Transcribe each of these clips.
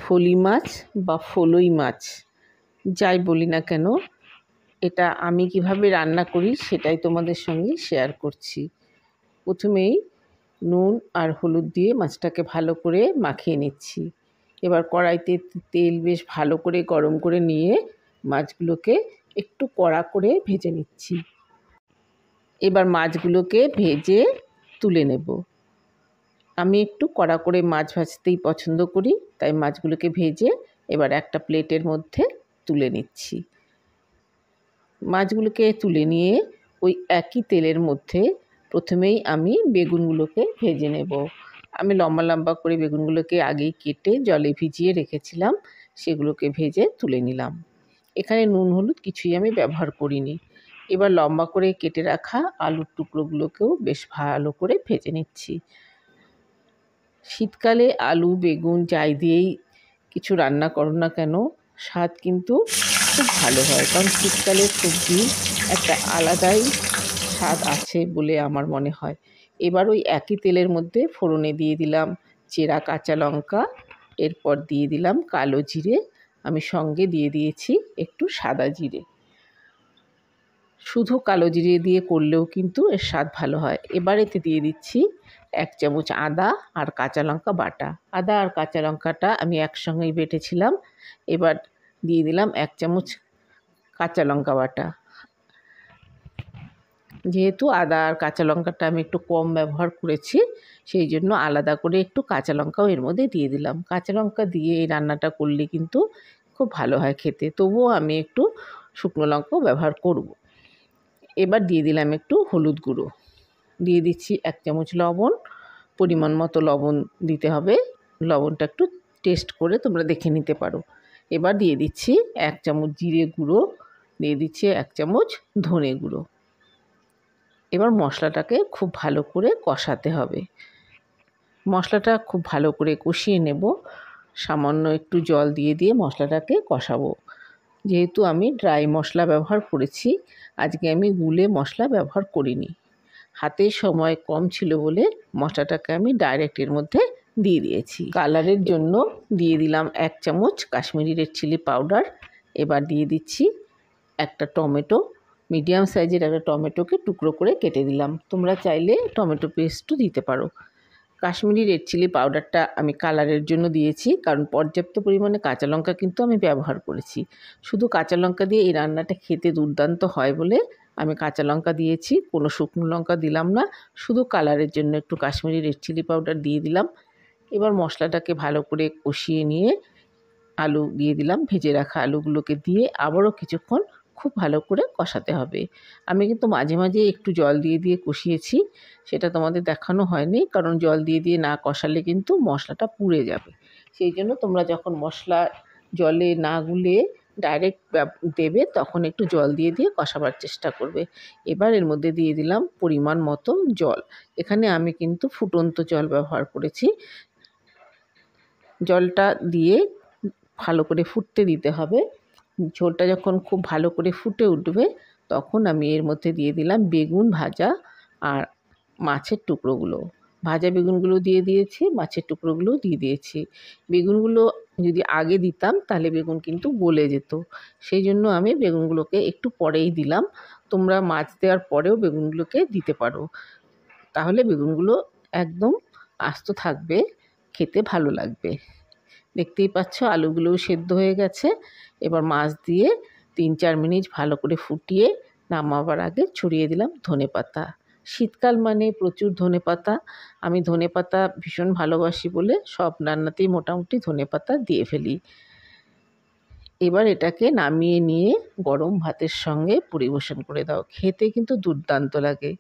ফলি মাছ বা ফলই মাছ যাই বলি না কেন, এটা আমি কিভাবে রান্না করি সেটাই তোমাদের সঙ্গে শেয়ার করছি। প্রথমেই নুন আর হলুদ দিয়ে মাছটাকে ভালো করে মাখিয়ে নিচ্ছি। এবার কড়াইতে তেল বেশ ভালো করে গরম করে নিয়ে মাছগুলোকে একটু কড়া করে ভেজে নিচ্ছি। এবার মাছগুলোকে ভেজে তুলে নেব। আমি একটু কড়া করে মাছ ভাজতেই পছন্দ করি, তাই মাছগুলোকে ভেজে এবার একটা প্লেটের মধ্যে তুলে নিচ্ছি। মাছগুলোকে তুলে নিয়ে ওই একই তেলের মধ্যে প্রথমেই আমি বেগুনগুলোকে ভেজে নেব। আমি লম্বা লম্বা করে বেগুনগুলোকে আগেই কেটে জলে ভিজিয়ে রেখেছিলাম, সেগুলোকে ভেজে তুলে নিলাম। এখানে নুন হলুদ কিছুই আমি ব্যবহার করিনি। এবার লম্বা করে কেটে রাখা আলুর টুকরোগুলোকেও বেশ ভালো করে ভেজে নিচ্ছি। শীতকালে আলু বেগুন যাই দিয়েই কিছু রান্না করো না কেন, স্বাদ কিন্তু খুব ভালো হয়, কারণ শীতকালের সবজির একটা আলাদাই স্বাদ আছে বলে আমার মনে হয়। এবার ওই একই তেলের মধ্যে ফোড়নে দিয়ে দিলাম চেরা কাঁচা লঙ্কা, এরপর দিয়ে দিলাম কালো জিরে, আমি সঙ্গে দিয়ে দিয়েছি একটু সাদা জিরে। শুধু কালো জিরে দিয়ে করলেও কিন্তু এর স্বাদ ভালো হয়। এবার এতে দিয়ে দিচ্ছি 1 চামচ আদা আর কাঁচা লঙ্কা বাটা। আদা আর কাঁচা লঙ্কাটা আমি একসঙ্গেই বেটেছিলাম। এবার দিয়ে দিলাম 1 চামচ কাঁচা লঙ্কা বাটা। যেহেতু আদা আর কাঁচা লঙ্কাটা আমি একটু কম ব্যবহার করেছি, সেই জন্য আলাদা করে একটু কাঁচা লঙ্কাও এর মধ্যে দিয়ে দিলাম। কাঁচা লঙ্কা দিয়ে এই রান্নাটা করলে কিন্তু খুব ভালো হয় খেতে, তবুও আমি একটু শুকনো লঙ্কাও ব্যবহার করব। এবার দিয়ে দিলাম একটু হলুদ গুঁড়ো, দিয়ে দিচ্ছি 1 চামচ লবণ। পরিমাণ মতো লবণ দিতে হবে, লবণটা একটু টেস্ট করে তোমরা দেখে নিতে পারো। এবার দিয়ে দিচ্ছি 1 চামচ জিরে গুঁড়ো, দিয়ে দিচ্ছি 1 চামচ ধনে গুঁড়ো। এবার মশলাটাকে খুব ভালো করে কষাতে হবে। মশলাটা খুব ভালো করে কষিয়ে নেব। সামান্য একটু জল দিয়ে দিয়ে মশলাটাকে কষাবো। যেহেতু আমি ড্রাই মশলা ব্যবহার করেছি, আজকে আমি গুলে মশলা ব্যবহার করিনি। হাতে সময় কম ছিল বলে মশলাটাকে আমি ডাইরেক্ট এর মধ্যে দিয়ে দিয়েছি। কালারের জন্য দিয়ে দিলাম 1 চামচ কাশ্মীরি রেড চিলি পাউডার। এবার দিয়ে দিচ্ছি একটা টমেটো, মিডিয়াম সাইজের একটা টমেটোকে টুকরো করে কেটে দিলাম। তোমরা চাইলে টমেটো পেস্টও দিতে পারো। কাশ্মীরি রেড চিলি পাউডারটা আমি কালারের জন্য দিয়েছি, কারণ পর্যাপ্ত পরিমাণে কাঁচা লঙ্কা কিন্তু আমি ব্যবহার করেছি। শুধু কাঁচা লঙ্কা দিয়ে এই রান্নাটা খেতে দুর্দান্ত হয় বলে আমি কাঁচা লঙ্কা দিয়েছি, কোনো শুকনো লঙ্কা দিলাম না। শুধু কালারের জন্য একটু কাশ্মীরি রেড চিলি পাউডার দিয়ে দিলাম। এবার মশলাটাকে ভালো করে কষিয়ে নিয়ে আলু দিয়ে দিলাম, ভেজে রাখা আলুগুলোকে দিয়ে আবারও কিছুক্ষণ খুব ভালো করে কষাতে হবে। আমি কিন্তু মাঝে মাঝে একটু জল দিয়ে দিয়ে কষিয়েছি, সেটা তোমাদের দেখানো হয়নি, কারণ জল দিয়ে দিয়ে না কষালে কিন্তু মশলাটা পুড়ে যাবে। সেই জন্য তোমরা যখন মশলা জলে না গুলে ডাইরেক্ট দেবে, তখন একটু জল দিয়ে দিয়ে কষাবার চেষ্টা করবে। এবার এর মধ্যে দিয়ে দিলাম পরিমাণ মতো জল। এখানে আমি কিন্তু ফুটন্ত জল ব্যবহার করেছি। জলটা দিয়ে ভালো করে ফুটতে দিতে হবে। ঝোলটা যখন খুব ভালো করে ফুটে উঠবে, তখন আমি এর মধ্যে দিয়ে দিলাম বেগুন ভাজা আর মাছের টুকরোগুলো। ভাজা বেগুনগুলো দিয়ে দিয়েছি, মাছের টুকরোগুলোও দিয়ে দিয়েছি। বেগুনগুলো যদি আগে দিতাম তাহলে বেগুন কিন্তু গলে যেত, সেই জন্য আমি বেগুনগুলোকে একটু পরেই দিলাম। তোমরা মাছ দেওয়ার পরেও বেগুনগুলোকে দিতে পারো, তাহলে বেগুনগুলো একদম আস্ত থাকবে, খেতে ভালো লাগবে। দেখতেই পাচ্ছ আলুগুলোও সেদ্ধ হয়ে গেছে। এবার মাছ দিয়ে 3-4 মিনিট ভালো করে ফুটিয়ে নামাবার আগে ছড়িয়ে দিলাম ধনেপাতা। শীতকাল মানে প্রচুর ধনেপাতা। আমি ধনেপাতা ভীষণ ভালোবাসি বলে সব রান্নাতেই মোটামুটি ধনেপাতা দিয়ে ফেলি। এবার এটাকে নামিয়ে নিয়ে গরম ভাতের সঙ্গে পরিবেশন করে দাও, খেতে কিন্তু দুর্দান্ত লাগে।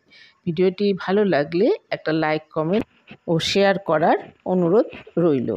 ভিডিওটি ভালো লাগলে একটা লাইক কমেন্ট ও শেয়ার করার অনুরোধ রইল।